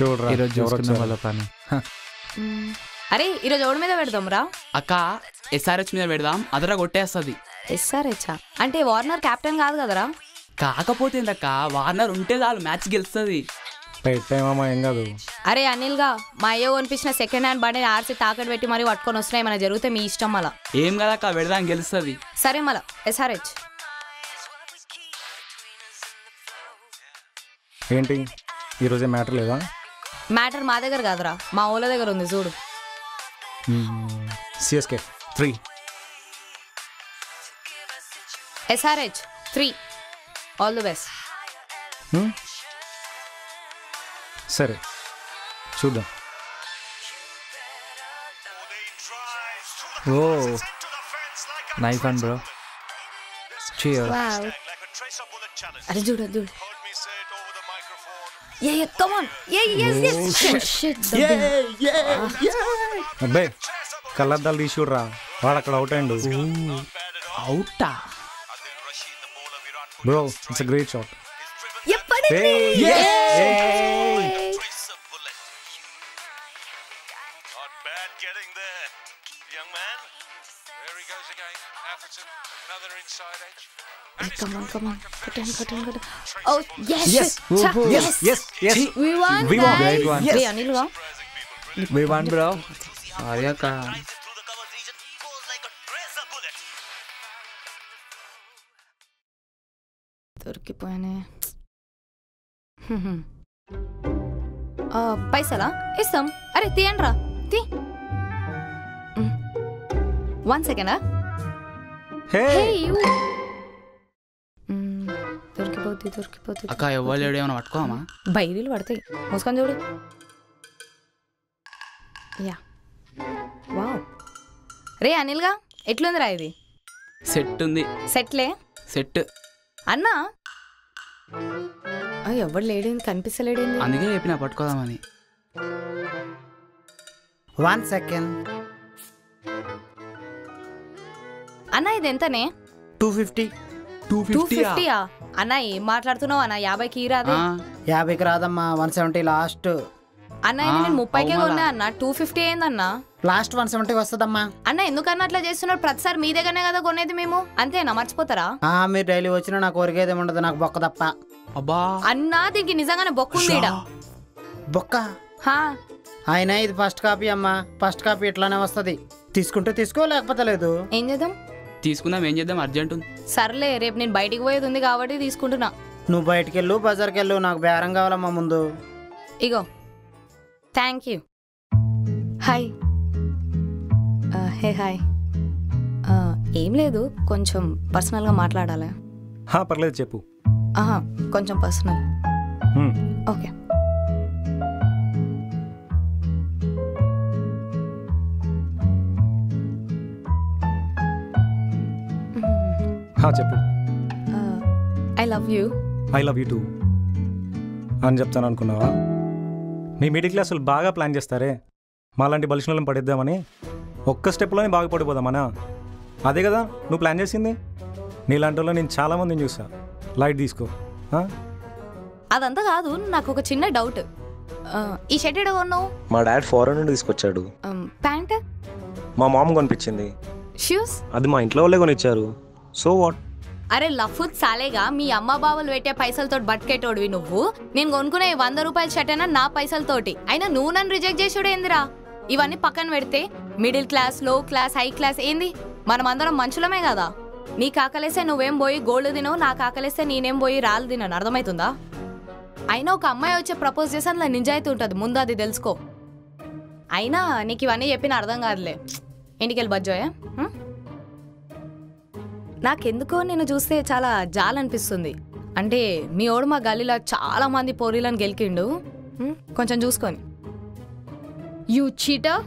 చూడరా ఈరోజు చూసుకున్న వాళ్ళ పని. అరే ఈరోజు ఎవడి మీద పెడదాం రా? అక్క ఎస్ఆర్హెచ్ మీద పెడదాం, అదరా కొట్టేస్తుంది. ఎస్ఆర్హెచ్ అంటే వార్నర్ కెప్టెన్ కాదు కదరా? కాకపోతే ఏందక్క, వార్నర్ ఉంటే చాలు మ్యాచ్ గెలుస్తుంది. పెట్టేమమ్మా ఏం కాదు. అరే అనిల్ గా మా అయ్యో కొనిపించిన సెకండ్ హ్యాండ్ బండి ఆర్సీ తాకట్టు పెట్టి మరి పట్టుకొని వస్తున్నాయి, మన జరిగితే మీ ఇష్టం. మళ్ళా ఏం కదక్క, పెడదాం గెలుస్తుంది. సరే మళ్ళా ఎస్ఆర్హెచ్. ఏంటి ఈరోజే మ్యాటర్ లేదా? మ్యాటర్ మా దగ్గర కాదురా, మా ఓల దగ్గర ఉంది చూడు. CSK 3, SRH 3. All the best. సరే చూద్దాం. ఓ నైస్ వన్ బ్రో. Cheers. అరే చూడు చూడు. Come on. Yes. Shit. అబ్బాయి కళ్ళద్దాలు తీసి చూడరా, వాడు అక్కడ అవుట్ అయ్యిండు. అవుటా bro, it's a great shot. Come on. Cut in. Oh, yes. We won. Great one. Hey, Anil ga. We won bro. Sorry అక్క. దొరికిపోయానే. పైసలా ఇస్తాం. అరే తీయండి రా, తీ. 1 second. దొరికిపోతుంది. అక్క ఎవరు ఏమైనా పట్టుకోమా? బైరీలు పడతాయి, మూసుకొని చూడు. Yeah wow. రే అనిల్ గా ఎట్లుందిరా ఇది? సెట్ ఉంది. సెట్లే సెట్ అన్నా. ఎవరు లేడేంది, కనిపిస్తలేడేంది? అందుకే చెప్పిన పట్టుకోదామని. 1 second. అన్నా ఇది ఎంతనే? 250. 250 అన్నా ఏం మాట్లాడుతున్నావు అన్న? 50కి రాదే? 50కి రాదమ్మా, 170 లాస్ట్. అన్న నేను 30కే కొన్నా అన్న, 250 ఏందన్నా? లాస్ట్ 170 వస్తుందమ్మా. అన్న ఎందుకన్నా అట్లా చేస్తున్నారు? ప్రతిసారి మీ దగ్గరనే కదా కొనేది మేము, అంతేనా? మర్చిపోతారా? మీరు డైలీ వచ్చినా నాకు కొరికేది ఉండదు, నాకు బొక్క తప్ప. అబ్బా అన్నా దీనికి నిజంగానే బొక్కుంది. బొక్క అయినా ఇది ఫస్ట్ కాపీ అమ్మా, ఫస్ట్ కాపీ ఇట్లానే వస్తుంది. తీసుకుంటే తీసుకో, లేకపోతే లేదు. ఏం చేద్దాం? తీసుకుందాం. ఏం చేద్దాం, అర్జెంట్ ఉంది. సర్లే రేపు నేను బయటికి పోయేది ఉంది కాబట్టి తీసుకుంటున్నా. నువ్వు బయటికి వెళ్ళు, బజార్కి వెళ్ళు, నాకు బేరం కావాలమ్మా ముందు. ఇగో thank you. Hi. Hey hi. ఏం లేదు, కొంచెం పర్సనల్గా మాట్లాడాలి. పర్లేదు చెప్పు. కొంచెం పర్సనల్. ఓకే. చెప్పు. I love you. I love you too అని చెప్తాను అనుకున్నావా? మీ మిడిల్ క్లాసులు బాగా ప్లాన్ చేస్తారే, మాలాంటి బలిష్ణులను పడేద్దామని. ఒక్క స్టెప్లోనే బాగా పడిపోదామనా? అదే కదా నువ్వు ప్లాన్ చేసింది. నీలాంటి వాళ్ళు నేను చాలామందిని చూసా. లైట్ తీసుకో. అదంతా కాదు, నాకు ఒక చిన్న డౌట్. ఈ షర్ట్ ఎక్కడ కొన్నావు? మా డాడ్ ఫారెన్ నుండి తీసుకొచ్చాడు. ప్యాంట్ మా మామ్ కొనిపించింది. షూస్ అది మా ఇంట్లో వాళ్ళే కొనిచ్చారు. So what? అరే లఫుత్ సాలేగా, మీ అమ్మ బావలు పెట్టే పైసలతో బట్కేటోడివి నువ్వు. నేను కొనుక్కునే 100 రూపాయల షర్ట్ అయినా నా పైసలతోటి. అయినా నువ్వు నన్ను రిజెక్ట్ చేసుడు ఏందిరా? ఇవన్నీ పక్కన పెడితే మిడిల్ క్లాస్, లో క్లాస్, హై క్లాస్ ఏంది? మనం అందరం మనుషులమే కదా. నీ కాకలేస్తే నువ్వేం పోయి గోల్డ్ తినవు, నా కాకలేస్తే నేనేం పోయి రాళ్ళు తినను. అర్థమవుతుందా? అయినా ఒక అమ్మాయి వచ్చి ప్రపోజ్ చేసి అందులో నిజాయితీ ఉంటుంది, ముందు అది తెలుసుకో. అయినా నీకు ఇవన్నీ చెప్పిన అర్థం కాదులే. ఇంటికెళ్ళి బజ్జోయా. నాకెందుకో నేను చూస్తే చాలా జాలనిపిస్తుంది. అంటే మీ ఓడు మా గల్లీలో చాలా మంది పోరీలను గెలికిండు, కొంచెం చూసుకొని. You cheater.